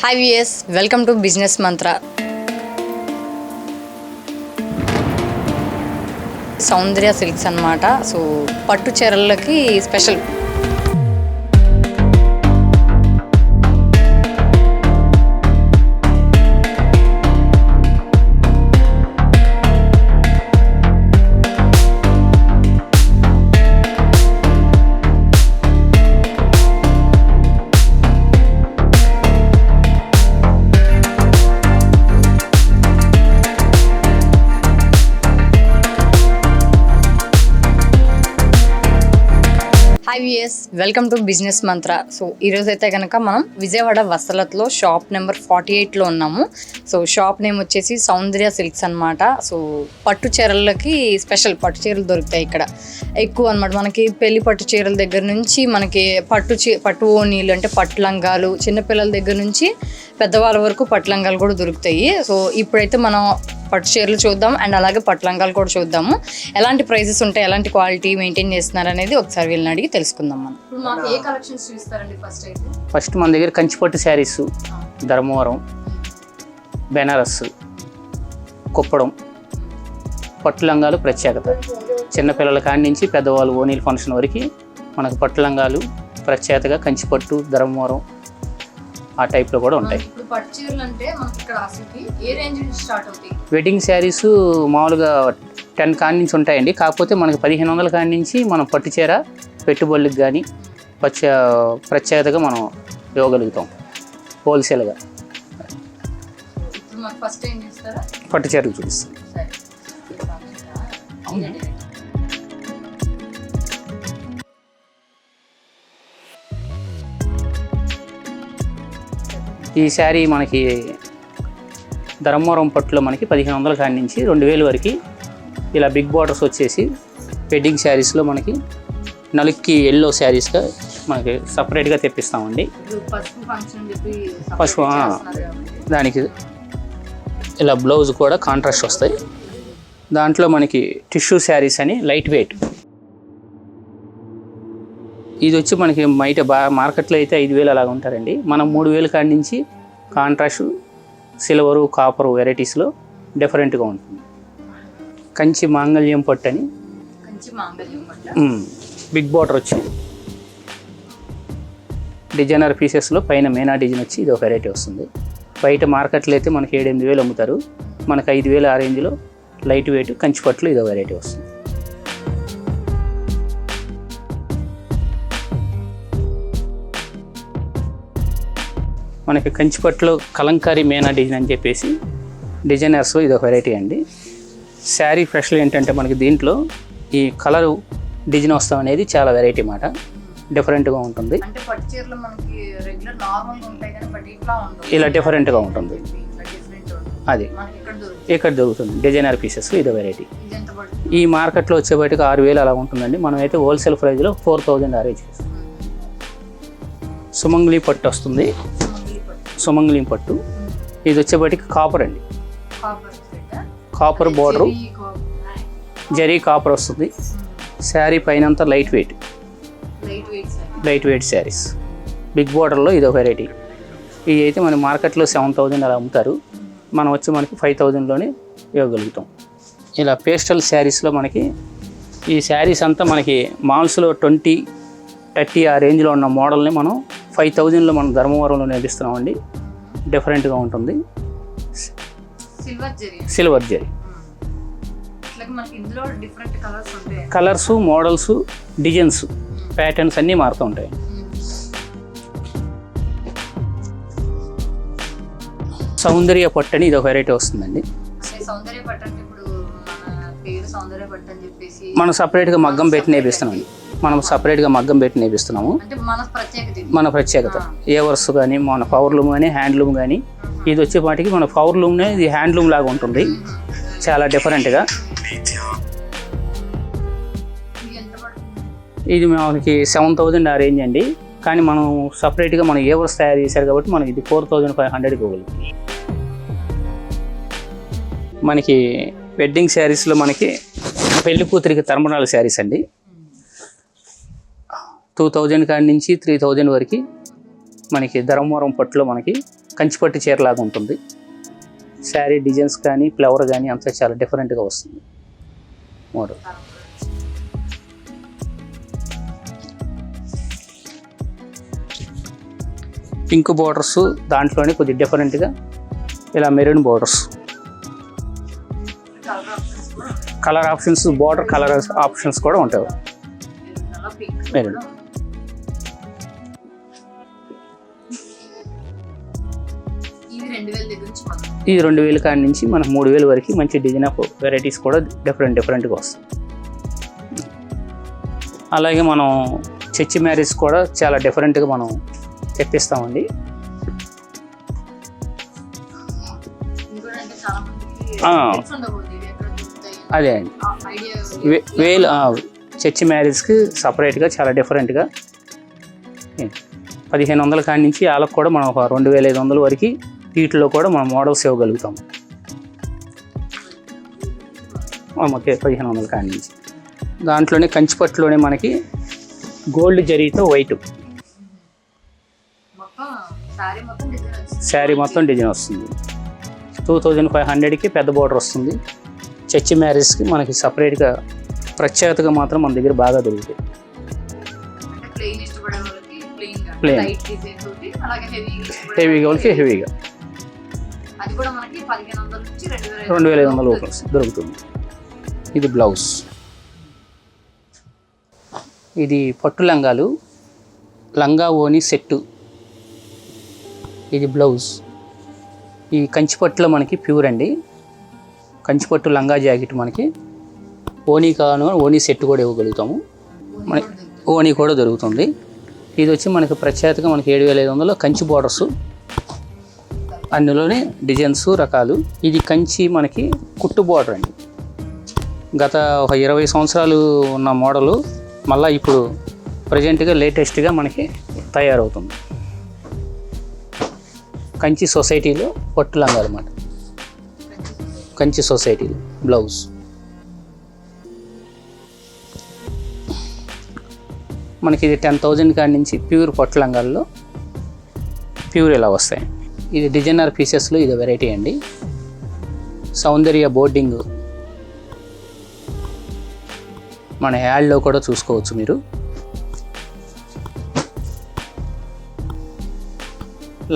Hi viewers, welcome to Business Mantra. Soundharya silks annamata. So pattu cherallaki special. Hi viewers, welcome to business Mantra. So ఈరోజు అయితే కనుక మనం Vijayawada వస్త్రలతలో shop number 48లో ఉన్నాము. So shop name వచ్చేసి సౌందర్య silks అనమాట. So పట్టు చీరలకి special పట్టు చీరలు దొరుకుతాయి ఇక్కడ ఎక్కువ అనమాట. మనకి పెళ్లి పట్టు చీరల దగ్గర నుంచి మనకి పట్టు ఓనీలు అంటే పట్టు లంగాలు, చిన్నపిల్లల దగ్గర నుంచి పెద్దవాళ్ళ వరకు పట్టు లంగాలు కూడా దొరుకుతాయి. సో ఇప్పుడైతే మనం పట్టు చీరలు చూద్దాం అండ్ అలాగే పట్టు లంగాలు కూడా చూద్దాము. ఎలాంటి ప్రైసెస్ ఉంటాయి, ఎలాంటి క్వాలిటీ మెయింటైన్ చేస్తున్నారు అనేది ఒకసారి వీళ్ళని అడిగి తెలుసుకుందాం. మనం ఇప్పుడు మాకు ఏ కలెక్షన్స్ చూస్తారండి? ఫస్ట్ మన దగ్గర కంచిపట్టు శారీస్, ధర్మవరం, బెనారస్, కుప్పడం, పట్టు లంగాలు ప్రత్యేకత. చిన్నపిల్లల కాడి నుంచి పెద్దవాళ్ళు ఓనీల్ ఫంక్షన్ వరకు మనకు పట్టు లంగాలు ప్రత్యేకతగా కంచిపట్టు, ధర్మవరం ఆ టైప్లో కూడా ఉంటాయి. వెడ్డింగ్ శారీస్ మామూలుగా 10 కాడి నుంచి ఉంటాయండి. కాకపోతే మనకి 1500 కాడి నుంచి మనం పట్టు చీర పెట్టుబడులకు కానీ ప్రత్యేకతగా మనం ఇవ్వగలుగుతాం హోల్సేల్గా. పట్టు చీరలు చూపిస్తాం. ఈ శారీ మనకి ధర్మవరం పట్టులో మనకి 1500 కాడి నుంచి 2000 వరకు ఇలా బిగ్ బార్డర్స్ వచ్చేసి వెడ్డింగ్ శారీస్లో మనకి నలుక్కి ఎల్లో శారీస్గా మనకి సపరేట్గా తెప్పిస్తామండి. పసుపు దానికి ఇలా బ్లౌజ్ కూడా కాంట్రాస్ట్ వస్తాయి. దాంట్లో మనకి టిష్యూ శారీస్ అని లైట్ వెయిట్. ఇది వచ్చి మనకి బయట మార్కెట్లో అయితే 5000 అలాగ ఉంటారండి. మనం 3000 కాడి నుంచి కాంట్రాస్ట్, సిల్వరు, కాపరు వెరైటీస్లో డిఫరెంట్గా ఉంటుంది. కంచి మాంగళ్యం పట్టు అని బిగ్ బార్డర్ వచ్చి డిజైనర్ పీసెస్లో పైన మేనా డిజైన్ వచ్చి ఇది ఒక వెరైటీ వస్తుంది. బయట మార్కెట్లో అయితే మనకి 7-8 అమ్ముతారు. మనకు 5000 ఆ రేంజ్లో లైట్ వెయిట్ కంచి పట్టులో ఇది ఒక వెరైటీ వస్తుంది. మనకి కంచిపట్టులో కలంకారీ మేనా డిజైన్ అని చెప్పేసి డిజైనర్స్లో ఇది ఒక వెరైటీ అండి. శారీ ఫ్రెష్లో ఏంటంటే మనకి దీంట్లో ఈ కలరు డిజైన్ వస్తాం అనేది చాలా వెరైటీ మాట, డిఫరెంట్గా ఉంటుంది. ఇలా డిఫరెంట్గా ఉంటుంది. అది ఇక్కడ దొరుకుతుంది డిజైనర్ పీసెస్. ఇది వెరైటీ. ఈ మార్కెట్లో వచ్చేబయటకు 6000 అలా ఉంటుందండి. మనం అయితే హోల్సేల్ ప్రైస్లో 4000 అరేంజ్ చేస్తాం. సుమంగ్లీ పట్టు వస్తుంది. సుమంగళి పట్టు ఇది వచ్చేబట్టికి కాపర్ అండి. కాపర్ బోర్డరు, జరీ కాపర్ వస్తుంది. శారీ పైన అంతా లైట్ వెయిట్ శారీస్. బిగ్ బోర్డర్లో ఇది ఒక వెరైటీ. ఇది అయితే మన మార్కెట్లో 7000 అలా అమ్ముతారు. మనం వచ్చి మనకి 5000లోనే ఇవ్వగలుగుతాం. ఇలా పేస్టల్ శారీస్లో మనకి ఈ శారీస్ అంతా మనకి మాల్స్లో 20-30 ఆ రేంజ్లో ఉన్న మోడల్ని మనం 5000లో మనం ధర్మవరంలో నేర్పిస్తున్నామండి. డిఫరెంట్గా ఉంటుంది. Silver zari colours, models, designs, patterns అన్నీ మారుతూ ఉంటాయి. సౌందర్య పట్టు అని ఇది ఒక వెరైటీ వస్తుందండి. మనం సపరేట్గా మగ్గం పెట్టి నేర్పిస్తున్నామండి. మన ప్రత్యేకత ఏ వర్స్ కానీ, మన పవర్లూమ్ కానీ, హ్యాండ్లూమ్ కానీ. ఇది వచ్చేపాటికి మన పవర్లూమ్నే ఇది హ్యాండ్లూమ్ లాగా ఉంటుంది, చాలా డిఫరెంట్గా. ఇది మనకి 7000 ఆ రేంజ్ అండి. కానీ మనం సపరేట్గా మనం ఏ వర్స్ తయారు చేశారు కాబట్టి మనకి ఇది 4500కి ఇవ్వగలుగుతుంది. మనకి వెడ్డింగ్ శారీస్లో మనకి పెళ్లి కూతురికి తలంబ్రాల శారీస్ అండి. 2000 కాడి నుంచి 3000 వరకు మనకి ధర్మవరం పట్టులో మనకి కంచిపట్టు చీరలాగా ఉంటుంది. శారీ డిజైన్స్ కానీ ఫ్లవర్ కానీ అంతా చాలా డిఫరెంట్గా వస్తుంది మోడల్. పింక్ బోర్డర్స్, దాంట్లోనే కొద్దిగా డిఫరెంట్గా ఇలా maroon borders, colour options, border colour options కూడా ఉంటాయి. మెరూన్ ఇది 2000 కాడి నుంచి మనకు 3000 వరకు మంచి డిజైన్ ఆఫ్ వెరైటీస్ కూడా డిఫరెంట్గా వస్తాయి. అలాగే మనం చర్చి మ్యారేజ్ కూడా చాలా డిఫరెంట్గా మనం తెప్పిస్తామండి. అదే అండి, చర్చి మ్యారేజ్కి సపరేట్గా చాలా డిఫరెంట్గా 1500 కాడి నుంచి వాళ్ళకి కూడా మనం 2500 వరకు వీటిలో కూడా మనం మోడల్స్ ఇవ్వగలుగుతాం. ఓకే, 1500 కాడి నుంచి. దాంట్లోనే కంచిపట్టులోనే మనకి గోల్డ్ జరీతో వైట్ శారీ మొత్తం డిజైన్ వస్తుంది. 2500కి పెద్ద బార్డర్ వస్తుంది. చర్చి మ్యారేజ్కి మనకి సపరేట్గా ప్రత్యేకతగా మాత్రం మన దగ్గర బాగా దొరుకుతాయి. ప్లెయిన్, హెవీగా వాళ్ళకి హెవీగా 2500 లోపల దొరుకుతుంది. ఇది బ్లౌజ్, ఇది పట్టు లంగాలు, లంగా ఓని సెట్టు. ఇది బ్లౌజ్. ఈ కంచిపట్టులో మనకి ప్యూర్ అండి. కంచిపట్టు లంగా జాకెట్ మనకి ఓనీ కాను ఓనీ సెట్ కూడా ఇవ్వగలుగుతాము. మనకి ఓనీ కూడా దొరుకుతుంది. ఇది వచ్చి మనకి ప్రత్యేకతగా మనకి 7500 కంచి బార్డర్స్, అందులోనే డిజైన్స్ రకాలు. ఇది కంచి మనకి కుట్టు బార్డర్ అండి. గత ఒక 20 సంవత్సరాలు ఉన్న మోడలు మళ్ళీ ఇప్పుడు ప్రజెంట్గా లేటెస్ట్గా మనకి తయారవుతుంది. కంచి సొసైటీలో పట్టు లంగా అన్నమాట. కంచి సొసైటీలో బ్లౌజ్. మనకి ఇది 10,000 కాడి నుంచి ప్యూర్ పట్టు లంగాల్లో ప్యూర్ ఇలా వస్తాయి. ఇది డిజైనర్ పీసెస్లో ఇది వెరైటీ అండి. సౌందర్య బోర్డింగ్ మన యాడ్లో కూడా చూసుకోవచ్చు మీరు.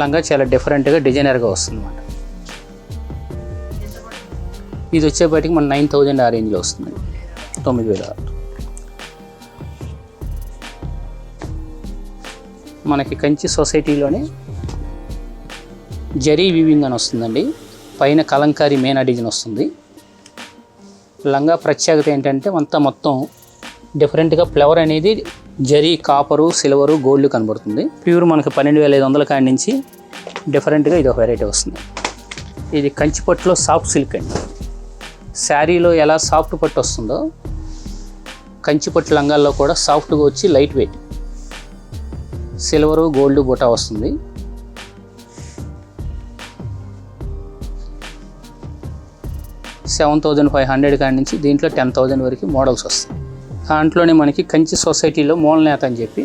లంగా చాలా డిఫరెంట్గా డిజైనర్గా వస్తుంది అన్నమాట. ఇది వచ్చేపాటికి మన 9000 ఆ రేంజ్లో వస్తుంది. 9000. మనకి కంచి సొసైటీలోనే జరీ వీవింగ్ అని వస్తుందండి. పైన కలంకారీ మేనా డిజైన్ వస్తుంది. లంగా ప్రత్యేకత ఏంటంటే మొత్తం డిఫరెంట్గా ఫ్లవర్ అనేది జరీ, కాపరు, సిల్వరు, గోల్డ్ కనబడుతుంది. ప్యూర్ మనకి 12500 కాడి నుంచి డిఫరెంట్గా ఇది ఒక వెరైటీ వస్తుంది. ఇది కంచిపట్టులో సాఫ్ట్ సిల్క్ అండి. శారీలో ఎలా సాఫ్ట్ పట్టు వస్తుందో కంచిపట్టు లంగాల్లో కూడా సాఫ్ట్గా వచ్చి లైట్ వెయిట్ సిల్వరు, గోల్డ్ బుటా వస్తుంది. $7,500 కాడి నుంచి దీంట్లో 10,000 వరకు మోడల్స్ వస్తాయి. దాంట్లోనే మనకి కంచి సొసైటీలో మూలనేత అని చెప్పి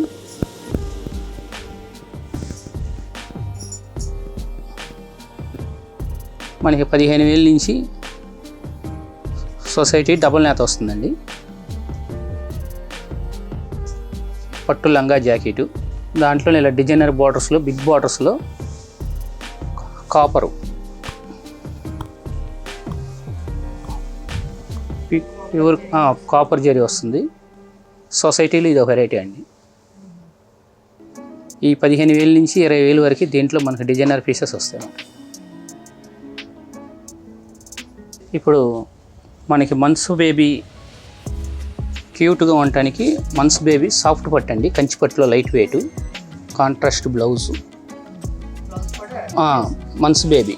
మనకి 15,000 నుంచి సొసైటీ డబుల్ నేత వస్తుందండి. పట్టు లంగా జాకెటు, దాంట్లో ఇలా డిజైనర్ బార్డర్స్లో, బిగ్ బార్డర్స్లో కాపరు, ప్యూర్ కాపర్ జరీ వస్తుంది. సొసైటీలో ఇది ఒక వెరైటీ అండి. ఈ 15,000 నుంచి 20,000 వరకు దీంట్లో మనకి డిజైనర్ పీసెస్ వస్తాయి. ఇప్పుడు మనకి మన్స్ బేబీ క్యూట్గా ఉండటానికి మన్స్ బేబీ సాఫ్ట్ పట్టు అండి. కంచిపట్టులో లైట్ వెయిట్, కాంట్రాస్ట్ బ్లౌజు. మన్స్ బేబీ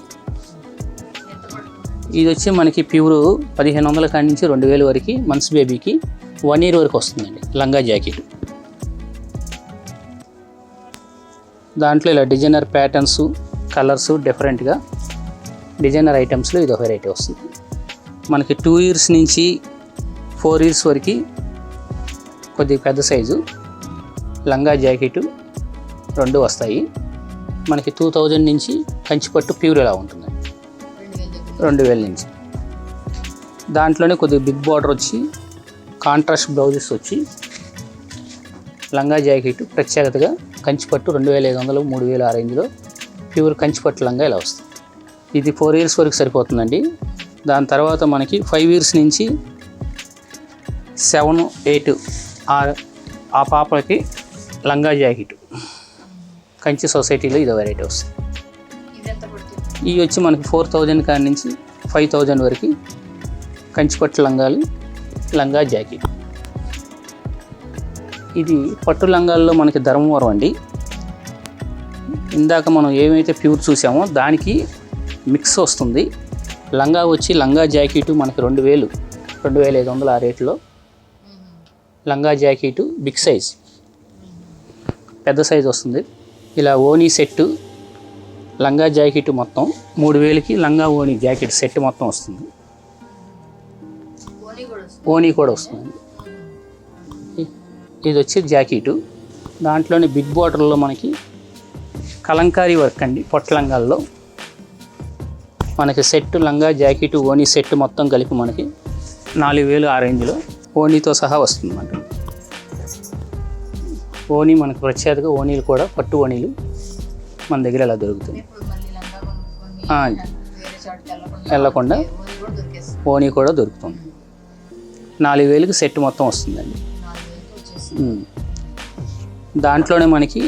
ఇది వచ్చి మనకి ప్యూర్ 1500 కాడి నుంచి 2000 వరకు మన్స్ బేబీకి 1 year వరకు వస్తుందండి. లంగా జాకెట్ దాంట్లో ఇలా డిజైనర్ ప్యాటర్న్స్, కలర్స్ డిఫరెంట్గా డిజైనర్ ఐటమ్స్లో ఇది ఒక వెరైటీ వస్తుంది. మనకి 2 years నుంచి 4 years వరకు కొద్దిగా పెద్ద సైజు లంగా జాకెట్ 2 వస్తాయి. మనకి 2000 నుంచి కంచిపట్టు ప్యూర్ ఇలా ఉంటుంది, 2000 నుంచి. దాంట్లోనే కొద్దిగా బిగ్ బార్డర్ వచ్చి కాంట్రాస్ట్ బ్లౌజెస్ వచ్చి లంగా జాకెట్ ప్రత్యేకతగా కంచిపట్టు 2500, 3000 ఆ రేంజ్లో ప్యూర్ కంచిపట్టు లంగా ఇలా వస్తుంది. ఇది 4 ఇయర్స్ వరకు సరిపోతుందండి. దాని తర్వాత మనకి 5 ఇయర్స్ నుంచి 7, 8 ఆ పాపలకి లంగా జాకెట్ కంచి సొసైటీలో ఇది వెరైటీ వస్తుంది. ఇవి వచ్చి మనకి 4000 కాడి నుంచి 5000 వరకు కంచిపట్టు లంగాలు, లంగా జాకెట్. ఇది పట్టు లంగాల్లో మనకి ధర్మవరం అండి. ఇందాక మనం ఏమైతే ప్యూర్ చూసామో దానికి మిక్స్ వస్తుంది. లంగా వచ్చి లంగా జాకెట్ మనకి 2000, 2500 ఆ రేట్లో లంగా జాకెట్ బిగ్ సైజ్, పెద్ద సైజ్ వస్తుంది. ఇలా ఓనీ సెట్టు లంగా జాకెట్ మొత్తం 3000కి లంగా ఓనీ జాకెట్ సెట్ మొత్తం వస్తుంది. ఓనీ కూడా వస్తుంది. ఇది వచ్చి జాకెటు, దాంట్లోనే బిగ్ బార్డర్లో మనకి కలంకారీ వర్క్ అండి. పొట్లంగాల్లో మనకి సెట్ లంగా జాకెట్ ఓనీ సెట్ మొత్తం కలిపి మనకి 4000 ఆ రేంజ్లో ఓనీతో సహా వస్తుంది అన్నమాట. ఓనీ మనకు ప్రత్యేకగా ఓనీలు కూడా పట్టు ఓనీలు మన దగ్గర ఇలా దొరుకుతుంది. వెళ్ళకుండా ఓనీ కూడా దొరుకుతుంది. 4000కి సెట్ మొత్తం వస్తుందండి. దాంట్లోనే మనకి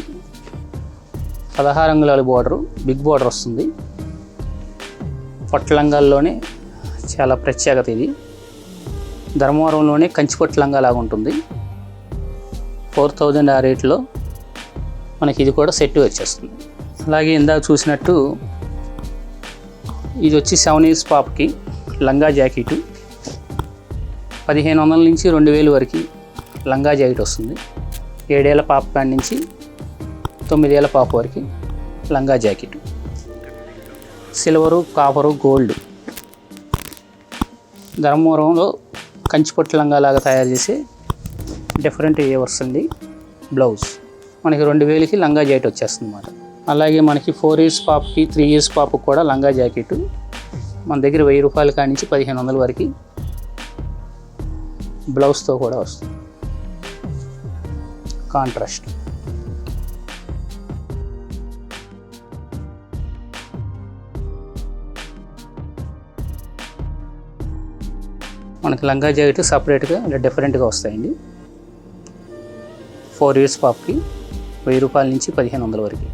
16 అంగుళాల బార్డరు, బిగ్ బార్డర్ వస్తుంది. పట్లంగాల్లోనే చాలా ప్రత్యేకత ఇది. ధర్మవరంలోనే కంచిపట్టు లంగా లాగా ఉంటుంది. 4000 ఆ రేట్లో మనకి ఇది కూడా సెట్ వచ్చేస్తుంది. అలాగే ఇందాక చూసినట్టు ఇది వచ్చి 7 ఇయర్స్ పాపకి లంగా జాకెట్ 1500 నుంచి 2000 వరకు లంగా జాకెట్ వస్తుంది. 7 ఏళ్ళ పాప కాడి నుంచి 9 ఏళ్ళ పాప వరకు లంగా జాకెట్. సిల్వరు, కాపరు, గోల్డ్ ధర్మవరంలో కంచిపట్టు లంగా లాగా తయారు చేసే డిఫరెంట్ ఏవర్స్ అండి. బ్లౌజ్ మనకి 2000కి లంగా జాకెట్ వచ్చేస్తుంది అన్నమాట. అలాగే మనకి 4 ఇయర్స్ పాపకి, 3 ఇయర్స్ పాపకి కూడా లంగా జాకెట్ మన దగ్గర 1000 రూపాయల కాడి నుంచి 1500 వరకు బ్లౌజ్తో కూడా వస్తుంది. కాంట్రాస్ట్ మనకి లంగా జాకెట్ సపరేట్గా ఇలా డిఫరెంట్గా వస్తాయండి. 4 ఇయర్స్ పాపకి 1000 రూపాయల నుంచి 1500 వరకు.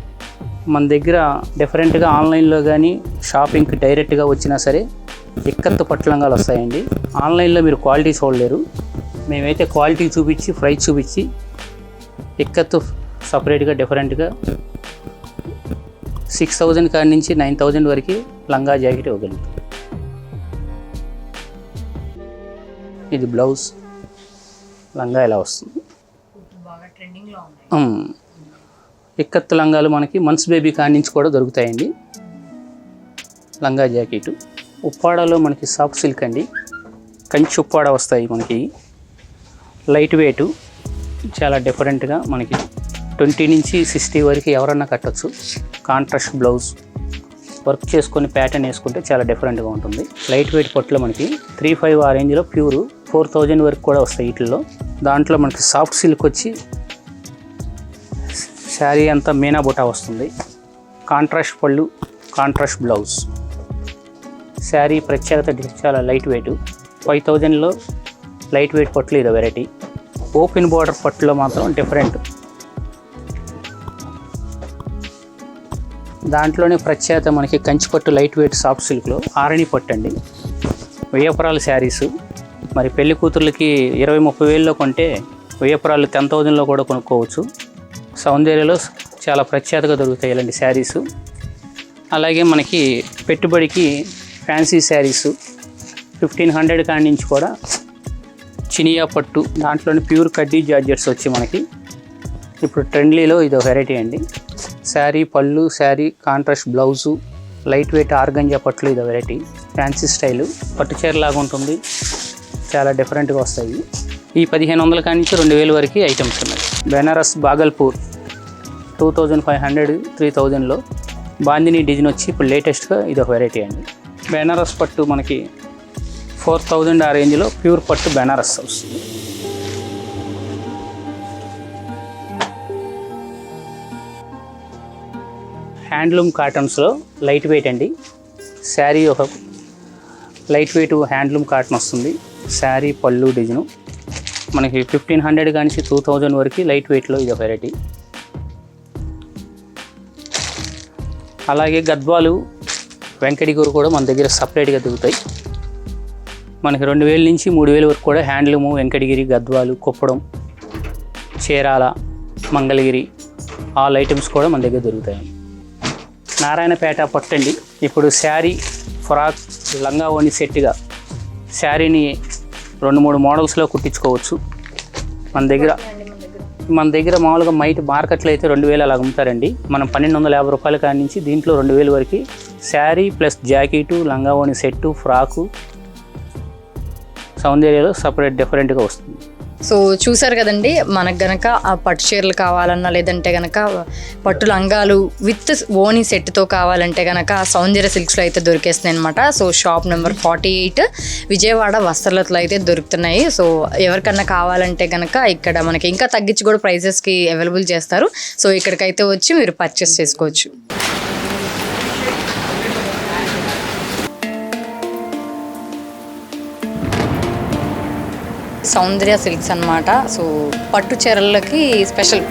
మన దగ్గర డిఫరెంట్గా ఆన్లైన్లో కానీ షాపింగ్కి డైరెక్ట్గా వచ్చినా సరే ఇక్కత్తు పట్టు లంగాలు వస్తాయండి. ఆన్లైన్లో మీరు క్వాలిటీ చూడలేరు. మేమైతే క్వాలిటీ చూపించి, ప్రైస్ చూపించి ఇక్కత్తు సపరేట్గా డిఫరెంట్గా 6000 కాడి నుంచి 9000 వరకు లంగా జాకెట్ ఇవ్వగలుగుతాం. ఇది బ్లౌజ్, లంగా ఇలా వస్తుంది. ఇక్కత్తు లంగాలు మనకి మన్స్ బేబీ కాడి నుంచి కూడా దొరుకుతాయండి. లంగా జాకెట్ ఉప్పాడలో మనకి సాఫ్ట్ సిల్క్ అండి. కంచి ఉప్పాడ వస్తాయి మనకి. లైట్ వెయిట్, చాలా డిఫరెంట్గా మనకి 20 నుంచి 60 వరకు ఎవరన్నా కట్టచ్చు. కాంట్రాస్ట్ బ్లౌజ్ వర్క్ చేసుకొని ప్యాటర్న్ వేసుకుంటే చాలా డిఫరెంట్గా ఉంటుంది. లైట్ వెయిట్ పట్టులో మనకి 3-5 ఆ రేంజ్లో ప్యూర్ 4000 వరకు కూడా వస్తాయి వీటిల్లో. దాంట్లో మనకి సాఫ్ట్ సిల్క్ వచ్చి శారీ అంతా మీనా బుటా వస్తుంది. కాంట్రాస్ట్ పళ్ళు, కాంట్రాస్ట్ బ్లౌజ్. శారీ ప్రత్యేకత చాలా లైట్ వెయిట్. 5000లో లైట్ వెయిట్ పట్లు ఇదో వెరైటీ. ఓపెన్ బార్డర్ పట్టులో మాత్రం డిఫరెంట్. దాంట్లోనే ప్రత్యేకత మనకి కంచిపట్టు లైట్ వెయిట్ సాఫ్ట్ సిల్క్లో ఆరణి పట్టు అండి. వేయపురాల శారీసు మరి పెళ్లి కూతుర్లకి 20-30 వేలలో కొంటే వేయపురాలు 10,000లో కూడా కొనుక్కోవచ్చు. సౌందర్యలో చాలా ప్రత్యేకతగా దొరుకుతాయి ఇలాంటి శారీసు. అలాగే మనకి పెట్టుబడికి ఫ్యాన్సీ శారీసు 1500 కాడి నుంచి కూడా చినియా పట్టు, దాంట్లోని ప్యూర్ కడ్డీ జార్జెట్స్ వచ్చి మనకి ఇప్పుడు ట్రెండ్లీలో ఇదో వెరైటీ అండి. శారీ పళ్ళు, sari contrast blouse, light weight organza పట్లు ఇదో వెరైటీ. ఫ్యాన్సీ స్టైలు పట్టు చీరలాగా ఉంటుంది. చాలా డిఫరెంట్గా వస్తాయి. ఈ 1500 కాడి నుంచి 2000 వరకు ఐటమ్స్ ఉన్నాయి. బెనారస్, బాగల్పూర్ 2500 3000లో బాందిని డిజైన్ వచ్చి ఇప్పుడు లేటెస్ట్గా ఇది ఒక వెరైటీ అండి. బెనారస్ పట్టు మనకి 4000 ఆ రేంజ్లో ప్యూర్ పట్టు బెనారస్ వస్తుంది. హ్యాండ్లూమ్ కాటన్స్లో లైట్ వెయిట్ అండి. శారీ ఒక లైట్ వెయిట్ హ్యాండ్లూమ్ కాటన్ వస్తుంది. శారీ పళ్ళు డిజైను మనకి 1500 కానీ 2000 వరకు లైట్ వెయిట్లో ఇది ఒక వెరైటీ. అలాగే గద్వాలు వెంకటగిరి కూడా మన దగ్గర సపరేట్గా దిగుతాయి. మనకి 2000 నుంచి 3000 వరకు కూడా handloom Venkatagiri Gadwal Kuppadam Chirala Mangalagiri all items కూడా మన దగ్గర దొరుకుతాయి. నారాయణపేట పట్టండి. ఇప్పుడు శారీ ఫ్రాక్ లంగా ఓని సెట్గా శారీని 2-3 మోడల్స్లో కుట్టించుకోవచ్చు. మన దగ్గర మామూలుగా మార్కెట్లో అయితే 2000 అలా అమ్ముతారండి. మనం 1250 రూపాయల కాడి నుంచి దీంట్లో 2000 వరకు శారీ ప్లస్ జాకెటు లంగా ఓని సెట్టు ఫ్రాకు సౌందర్యలో సపరేట్ డిఫరెంట్గా వస్తుంది. సో చూసారు కదండి, మనకు గనక ఆ పట్టు చీరలు కావాలన్నా లేదంటే గనక పట్టు లంగాలు విత్ ఓనీ సెట్తో కావాలంటే గనక సౌందర్య సిల్క్స్లో అయితే దొరికేస్తున్నాయి అనమాట. సో షాప్ నెంబర్ 48 విజయవాడ వస్త్రలతలో అయితే దొరుకుతున్నాయి. సో ఎవరికన్నా కావాలంటే గనక ఇక్కడ మనకి ఇంకా తగ్గించి కూడా ప్రైజెస్కి అవైలబుల్ చేస్తారు. సో ఇక్కడికైతే వచ్చి మీరు పర్చేస్ చేసుకోవచ్చు. సౌందర్య సిల్క్స్ అన్నమాట. సో పట్టు చీరలకి స్పెషల్